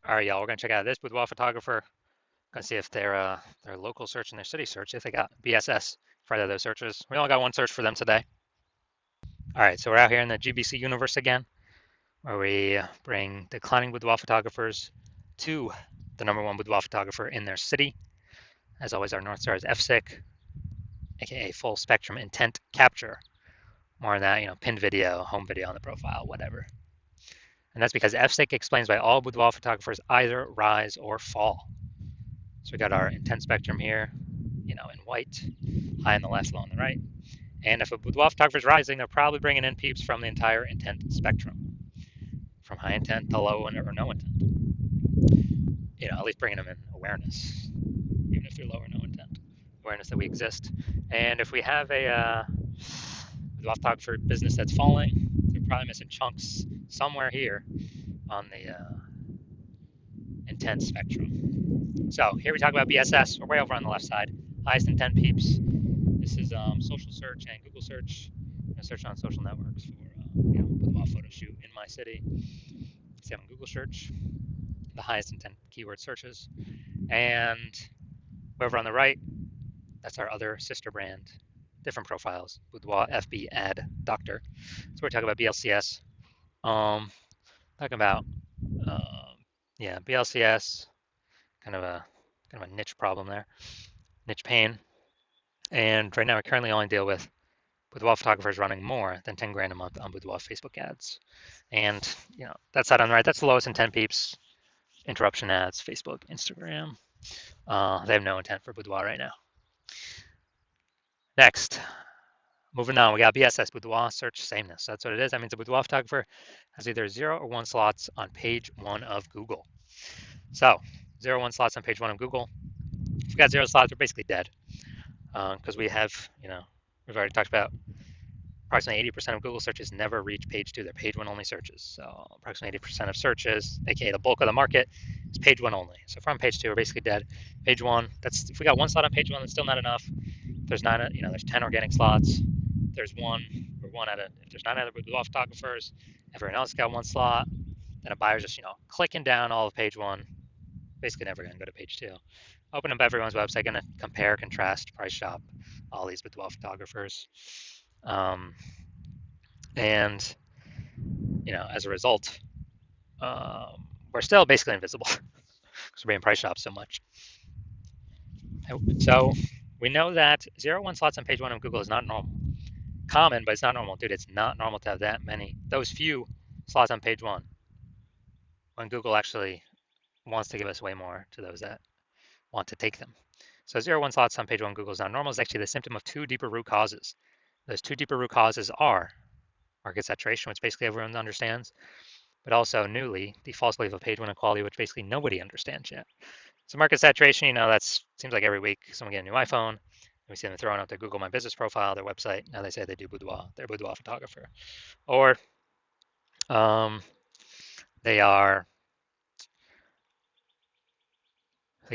All right, y'all, we're gonna check out this boudoir photographer. Gonna see if their local search and their city search, if they got BSS for either of those searches. We only got one search for them today. All right, so we're out here in the GBC universe again, where we bring declining boudoir photographers to the #1 boudoir photographer in their city. As always, our North Star is FSIC, aka full spectrum intent capture. More on that, pinned video, home video on the profile, whatever. And that's because FSIC explains why all boudoir photographers either rise or fall. So we got our intent spectrum here, in white, high on the left, low on the right. And if a boudoir photographer is rising, they're probably bringing in peeps from the entire intent spectrum, from high intent to low or no intent. At least bringing them in awareness, even if they're low or no intent, awareness that we exist. And if we have a boudoir photographer business that's falling, they're probably missing chunks somewhere here on the intent spectrum. So here we talk about BSS. We're way over on the left side. Highest intent peeps. This is social search and Google search. I search on social networks for boudoir photo shoot in my city. See on Google search, the highest intent keyword searches. And over on the right, that's our other sister brand, different profiles, Boudoir FB Ad Doctor. So we're talking about BLCS. Talking about BLCS, kind of a niche problem there, niche pain. And right now, we currently only deal with boudoir photographers running more than 10 grand a month on boudoir Facebook ads. And, that side on the right, that's the lowest intent peeps, interruption ads, Facebook, Instagram. They have no intent for boudoir right now. Next, moving on, we got BSS, boudoir search sameness. That's what it is. That means a boudoir photographer has either 0 or 1 slots on page 1 of Google. So 0 or 1 slots on page 1 of Google. If we got 0 slots, we're basically dead. Because we have, we've already talked about approximately 80% of Google searches never reach page 2. They're page 1 only searches. So approximately 80% of searches, aka the bulk of the market, is page 1 only. So from page 2, we're basically dead. Page 1, if we got 1 slot on page 1, that's still not enough. If there's there's 10 organic slots. There's one or one out of, if there's 9 other boudoir photographers, everyone else got 1 slot, then a buyer's just, clicking down all of page 1, basically never going to go to page 2. Open up everyone's website, going to compare, contrast, price shop all these boudoir photographers. And, as a result, we're still basically invisible because we're being price shopped so much. So we know that 0 1 slots on page 1 of Google is not normal. Common, but it's not normal. Dude, it's not normal to have those few slots on page 1 when Google actually wants to give us way more to those that want to take them. So 0 1 slots on page 1 Google is not normal is actually the symptom of 2 deeper root causes. Those 2 deeper root causes are market saturation, which basically everyone understands, but also newly, the false belief of page 1 equality, which basically nobody understands yet. So market saturation, that seems like every week someone get a new iPhone, and we see them throwing out their Google My Business profile, their website. Now they say they do boudoir, they're a boudoir photographer. Or they get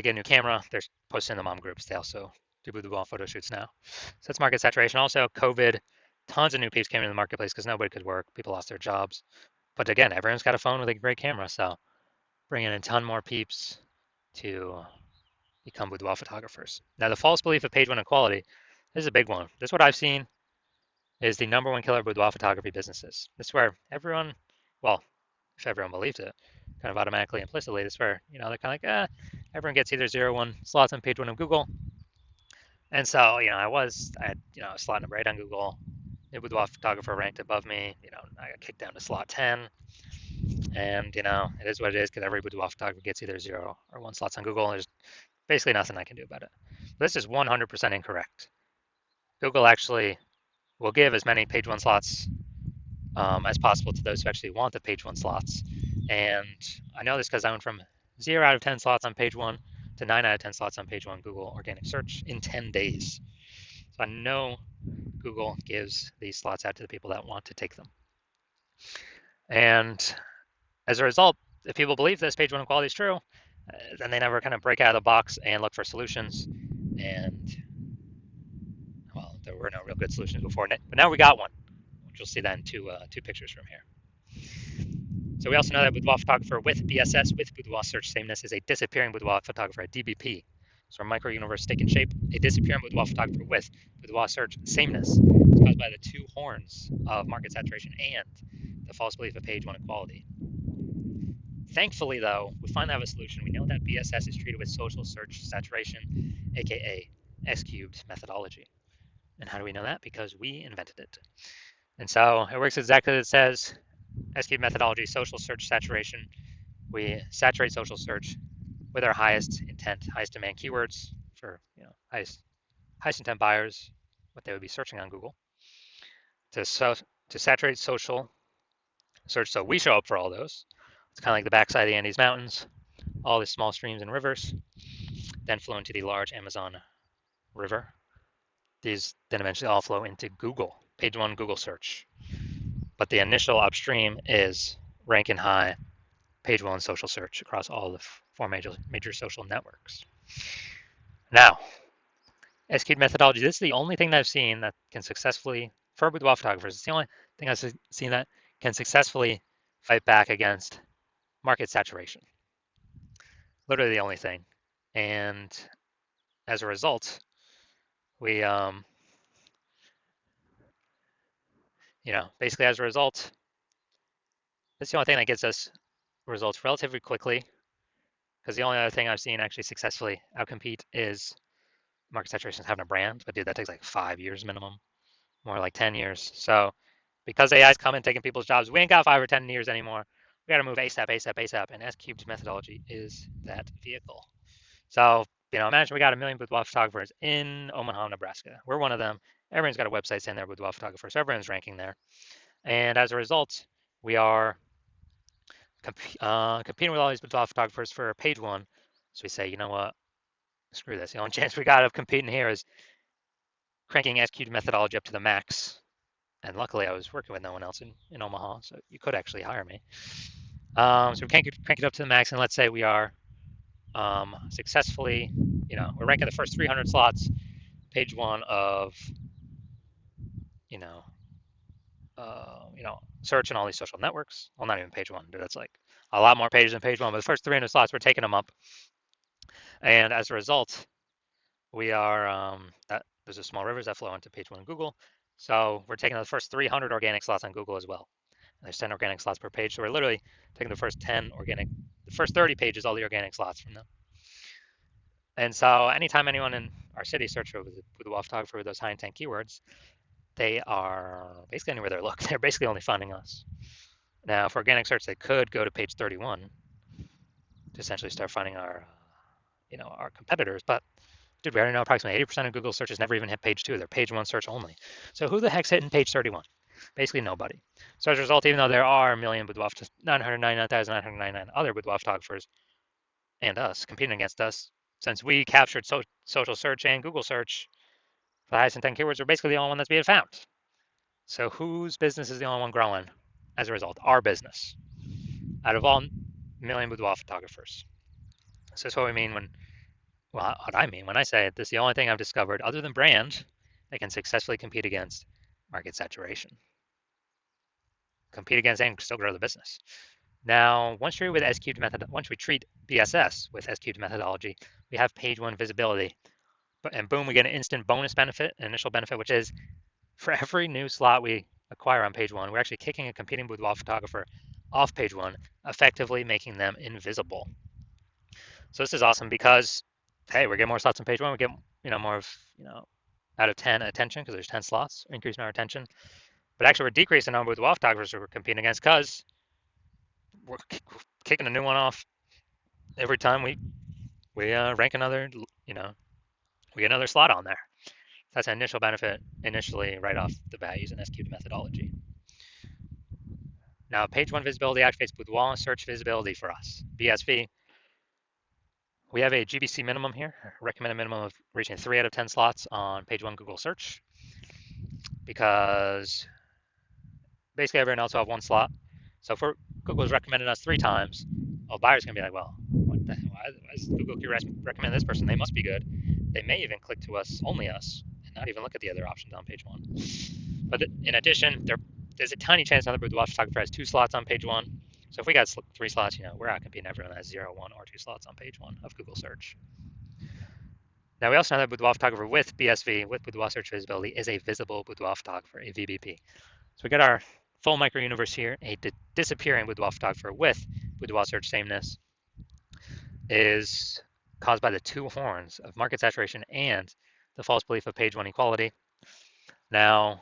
a new camera, they're posting in the mom groups. They also do boudoir photo shoots now. So that's market saturation. Also, COVID, tons of new peeps came into the marketplace because nobody could work. People lost their jobs. But again, everyone's got a phone with a great camera, so bringing in a ton more peeps to become boudoir photographers. Now, the false belief of page 1 equality, this is a big one. This is what I've seen is the #1 killer of boudoir photography businesses. This is where everyone, well, if everyone believes it, kind of automatically, implicitly, this is where, they're kind of like, everyone gets either 0 1 slots on page 1 of Google. And so, I had, a slot number 8 on Google. The boudoir photographer ranked above me. I got kicked down to slot 10. And, it is what it is because every boudoir photographer gets either 0 or 1 slots on Google. And there's basically nothing I can do about it. But this is 100% incorrect. Google actually will give as many page 1 slots as possible to those who actually want the page 1 slots. And I know this because I went from 0 out of 10 slots on page 1 to 9 out of 10 slots on page 1 Google organic search in 10 days. So I know Google gives these slots out to the people that want to take them. And as a result, if people believe this page 1 equality is true, then they never kind of break out of the box and look for solutions. And, well, there were no real good solutions before. But now we got one, which you'll see that in two pictures from here. So we also know that boudoir photographer with BSS, with boudoir search sameness, is a disappearing boudoir photographer, a DBP. So our micro-universe taking shape, a disappearing boudoir photographer with boudoir search sameness is caused by the two horns of market saturation and the false belief of page one equality. Thankfully, though, we finally have a solution. We know that BSS is treated with social search saturation, aka S cubed methodology. And how do we know that? Because we invented it. And so it works exactly as it says. S cubed methodology, social search saturation. We saturate social search with our highest intent, highest demand keywords for highest intent buyers, what they would be searching on Google. To saturate social search, so we show up for all those. It's kind of like the backside of the Andes Mountains, all these small streams and rivers, then flow into the large Amazon River. These then eventually all flow into Google, page one Google search. But the initial upstream is ranking high, page one social search across all the four major social networks. Now, SQL methodology, this is the only thing that I've seen that can successfully, for boudoir photographers, it's the only thing I've seen that can successfully fight back against market saturation. Literally the only thing. And as a result, we, basically as a result, that's the only thing that gets us results relatively quickly. Because the only other thing I've seen actually successfully outcompete is market saturation having a brand. But dude, that takes like 5 years minimum, more like 10 years. So because AI is coming, taking people's jobs, we ain't got 5 or 10 years anymore. We got to move ASAP, ASAP, ASAP. And S cubed methodology is that vehicle. So, imagine we got 1 million boudoir photographers in Omaha, Nebraska. We're one of them. Everyone's got a website saying they're boudoir photographers. So everyone's ranking there. And as a result, we are competing with all these boudoir photographers for page one. So we say, you know what? Screw this. The only chance we got of competing here is cranking S cubed methodology up to the max. And luckily, I was working with no one else in Omaha, so you could actually hire me. So we crank it up to the max, and let's say we are successfully, we're ranking the first 300 slots, page one of, search in all these social networks. Well, not even page one, dude. That's like a lot more pages than page one. But the first 300 slots, we're taking them up, and as a result, we are there's a small rivers that flow into page one in Google. So we're taking the first 300 organic slots on Google as well. And there's 10 organic slots per page. So we're literally taking the first 30 pages, all the organic slots from them. And so anytime anyone in our city searches with the WAF photographer with those high intent keywords, they are basically anywhere they look. They're basically only finding us. Now, for organic search, they could go to page 31 to essentially start finding our competitors. But dude, we already know approximately 80% of Google searches never even hit page 2. They're page 1 search only. So who the heck's hitting page 31? Basically nobody. So as a result, even though there are 999,999 other boudoir photographers and us competing against us, since we captured social search and Google search for the highest intent keywords, we're basically the only one that's being found. So whose business is the only one growing as a result? Our business. Out of all million boudoir photographers. So that's what we mean what I mean when I say this is the only thing I've discovered other than brand that can successfully compete against market saturation. Compete against and still grow the business. Now, once we treat BSS with S cubed methodology, we have page one visibility. And boom, we get an instant bonus benefit, an initial benefit, which is for every new slot we acquire on page one, we're actually kicking a competing boudoir photographer off page one, effectively making them invisible. So this is awesome because, hey, we're getting more slots on page one. We get, more of, out of 10 attention because there's 10 slots, increasing our attention. But actually, we're decreasing the number of boudoir photographers we're competing against because we're kicking a new one off every time we rank another, we get another slot on there. That's an initial benefit initially right off the bat using S cubed methodology. Now, page one visibility activates boudoir search visibility for us. BSV. We have a GBC minimum here, recommended minimum of reaching 3 out of 10 slots on page one Google search, because basically everyone else will have one slot. So if Google's recommended us 3 times, well, buyers can be like, well, what the hell? Why is Google recommend this person? They must be good. They may even click to us, only us, and not even look at the other options on page one. But in addition, there's a tiny chance another boudoir photographer has 2 slots on page one. So if we got 3 slots, we're out competing everyone that has 0, 1, or 2 slots on page 1 of Google search. Now we also know that Boudoir photographer with BSV, with Boudoir search visibility, is a visible Boudoir photographer, a VBP. So we got our full micro universe here. A disappearing Boudoir photographer with Boudoir search sameness is caused by the 2 horns of market saturation and the false belief of page 1 equality. Now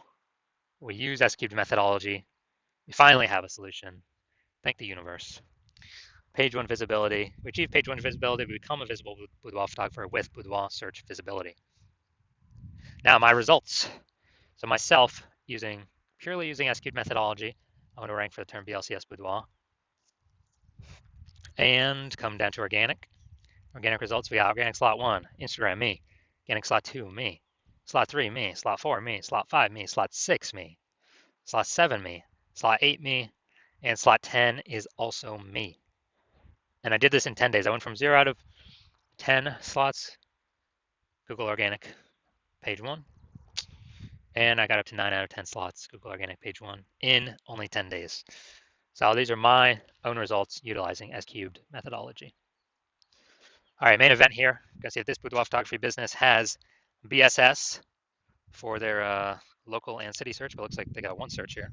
we use S-cubed methodology. We finally have a solution. Thank the universe. Page 1 visibility. We achieve page 1 visibility. We become a visible Boudoir photographer with Boudoir search visibility. Now my results. So myself, purely using S-cubed methodology, I'm going to rank for the term BLCS Boudoir. And come down to organic. Organic results, we got organic slot 1, Instagram, me. Organic slot 2, me. Slot 3, me. Slot 4, me. Slot 5, me. Slot 6, me. Slot 7, me. Slot 8, me. And slot 10 is also me. And I did this in 10 days. I went from 0 out of 10 slots, Google Organic, page 1. And I got up to 9 out of 10 slots, Google Organic, page 1, in only 10 days. So these are my own results utilizing S-cubed methodology. All right, main event here. You can see if this boudoir photography business has BSS for their local and city search, but it looks like they got one search here.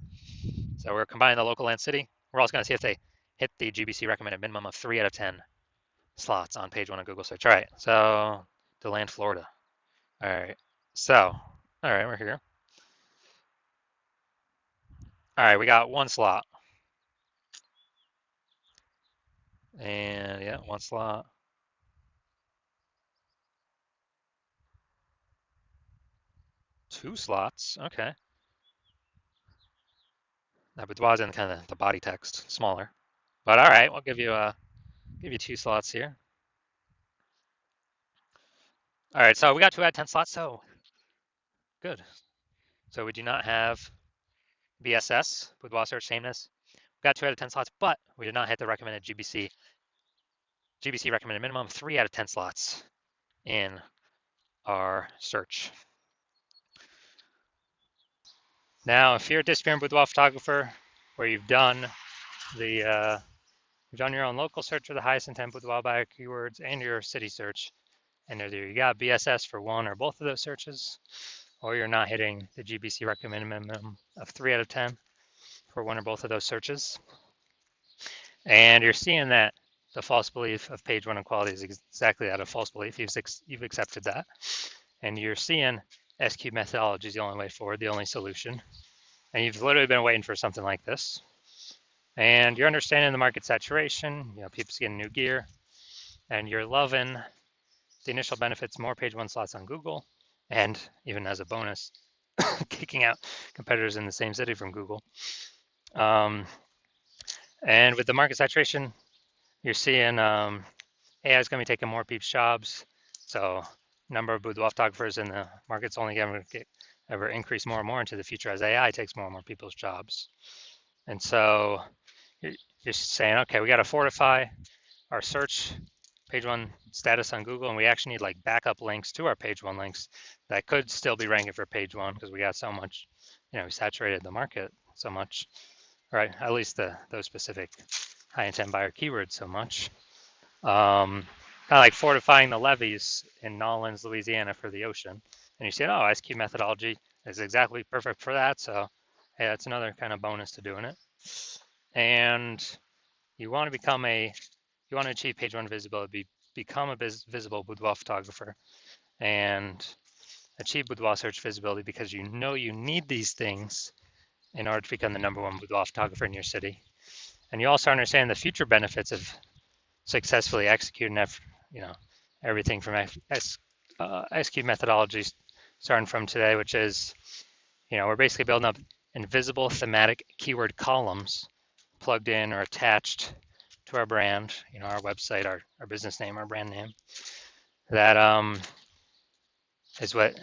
So we're combining the local and city. We're also going to see if they hit the GBC recommended minimum of 3 out of 10 slots on page 1 of Google search. All right, so DeLand, Florida. All right, so, all right, we're here. All right, we got 1 slot. And yeah, 1 slot. 2 slots, okay. Now boudoir's in kind of the body text, smaller. But all right, we'll give you 2 slots here. All right, so we got 2 out of 10 slots, so good. So we do not have BSS, boudoir search sameness. We got 2 out of 10 slots, but we did not hit the recommended GBC recommended minimum, 3 out of 10 slots in our search. Now, if you're a disappearing boudoir photographer, where you've done your own local search for the highest intent boudoir buyer keywords and your city search, and either you got BSS for one or both of those searches, or you're not hitting the GBC recommended minimum of 3 out of 10 for one or both of those searches. And you're seeing that the false belief of page 1 equality is exactly that, a false belief. You've accepted that. And you're seeing S-cubed methodology is the only way forward, the only solution. And you've literally been waiting for something like this. And you're understanding the market saturation, people's getting new gear, and you're loving the initial benefits, more page 1 slots on Google, and even as a bonus, kicking out competitors in the same city from Google. And with the market saturation, you're seeing AI is going to be taking more people's jobs. So number of boudoir photographers in the market's only going to ever increase more and more into the future as AI takes more and more people's jobs. And so you're saying, okay, we got to fortify our search page 1 status on Google, and we actually need like backup links to our page 1 links that could still be ranking for page 1 because we got so much, we saturated the market so much, right? At least those specific high intent buyer keywords so much. Kind of like fortifying the levees in Nolens, Louisiana for the ocean. And you say, oh, S-cubed methodology is exactly perfect for that. So hey, that's another kind of bonus to doing it. And you want to achieve page 1 visibility, become a visible boudoir photographer and achieve boudoir search visibility because you know you need these things in order to become the #1 boudoir photographer in your city. And you also understand the future benefits of successfully executing everything from S-cubed methodologies starting from today, which is, we're basically building up invisible thematic keyword columns plugged in or attached to our brand, our website, our business name, our brand name. That is what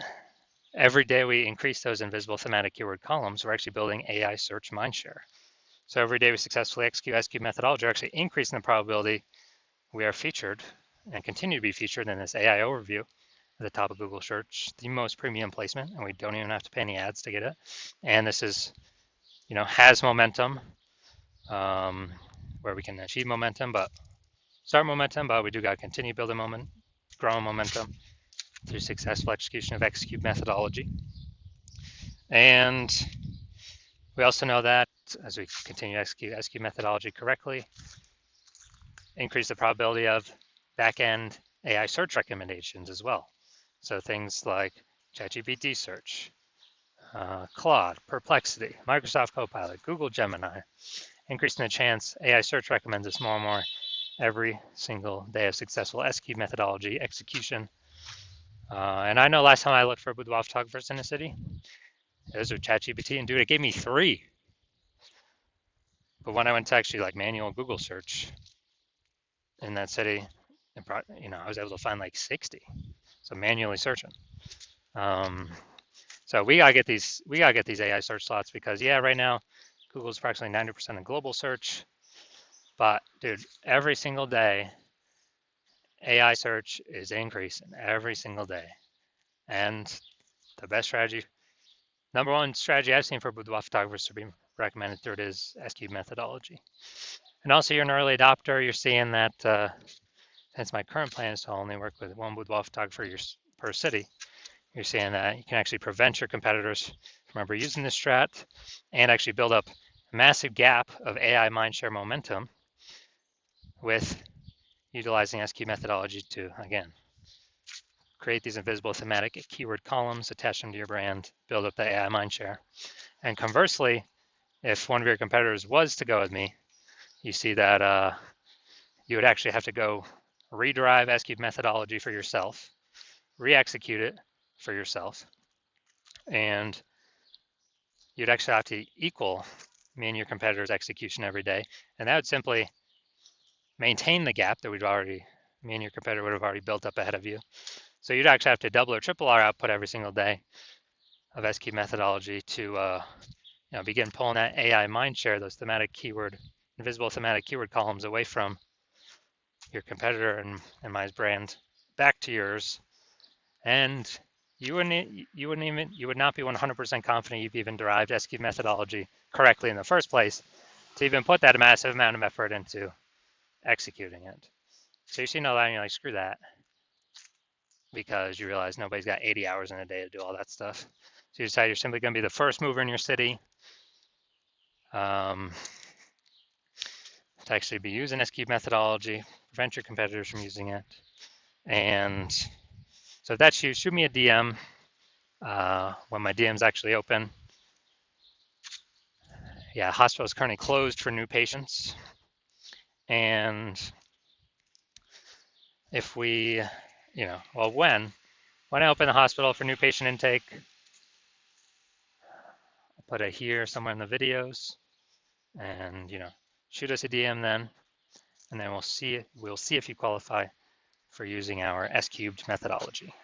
every day we increase those invisible thematic keyword columns, we're actually building AI search mindshare. So every day we successfully execute S-cubed methodology, we're actually increasing the probability we are featured and continue to be featured in this AI overview at the top of Google search, the most premium placement, and we don't even have to pay any ads to get it. And this is, has momentum. We're where we can achieve momentum, but start momentum, but we do got to continue building momentum, growing momentum through successful execution of X-Cube methodology. And we also know that as we continue to execute X-Cube methodology correctly, increase the probability of back-end AI search recommendations as well. So things like ChatGPT search, Claude, Perplexity, Microsoft Copilot, Google Gemini, increasing the chance AI search recommends us more and more every single day of successful X-Cube methodology execution. And I know last time I looked for boudoir photographers in the city, it was with ChatGPT, and dude, it gave me 3. But when I went to actually like manual Google search in that city, I was able to find like 60. So manually searching. So we gotta get these AI search slots because right now Google's approximately 90% of global search. But dude, every single day AI search is increasing every single day. And the best strategy, number one strategy I've seen for boudoir photographers to be recommended through it is X-Cube methodology. And also you're an early adopter, you're seeing that since my current plan is to only work with one boudoir photographer per city, you're seeing that you can actually prevent your competitors from ever using this strat and actually build up a massive gap of AI mindshare momentum with utilizing X-Cube methodology to, again, create these invisible thematic keyword columns, attach them to your brand, build up the AI mindshare. And conversely, if one of your competitors was to go with me, you see that you would actually have to go rederive X-Cube methodology for yourself, re-execute it for yourself, and you'd actually have to equal me and your competitor's execution every day. And that would simply maintain the gap that me and your competitor would have already built up ahead of you. So you'd actually have to double or triple our output every single day of X-Cube methodology to begin pulling that AI mindshare, those invisible thematic keyword columns away from your competitor and my brand back to yours. And you would not be 100% confident you've even derived X-Cube methodology correctly in the first place to even put that massive amount of effort into executing it. So you see no that and you're like, screw that, because you realize nobody's got 80 hours in a day to do all that stuff. So you decide you're simply going to be the first mover in your city to actually be using X-Cube methodology, prevent your competitors from using it. And so if that's you, shoot me a DM when my DM's actually open. Yeah, hospital is currently closed for new patients. And if we, when I open the hospital for new patient intake, I'll put it here somewhere in the videos, and shoot us a DM then, and then we'll see if you qualify for using our S-cubed methodology.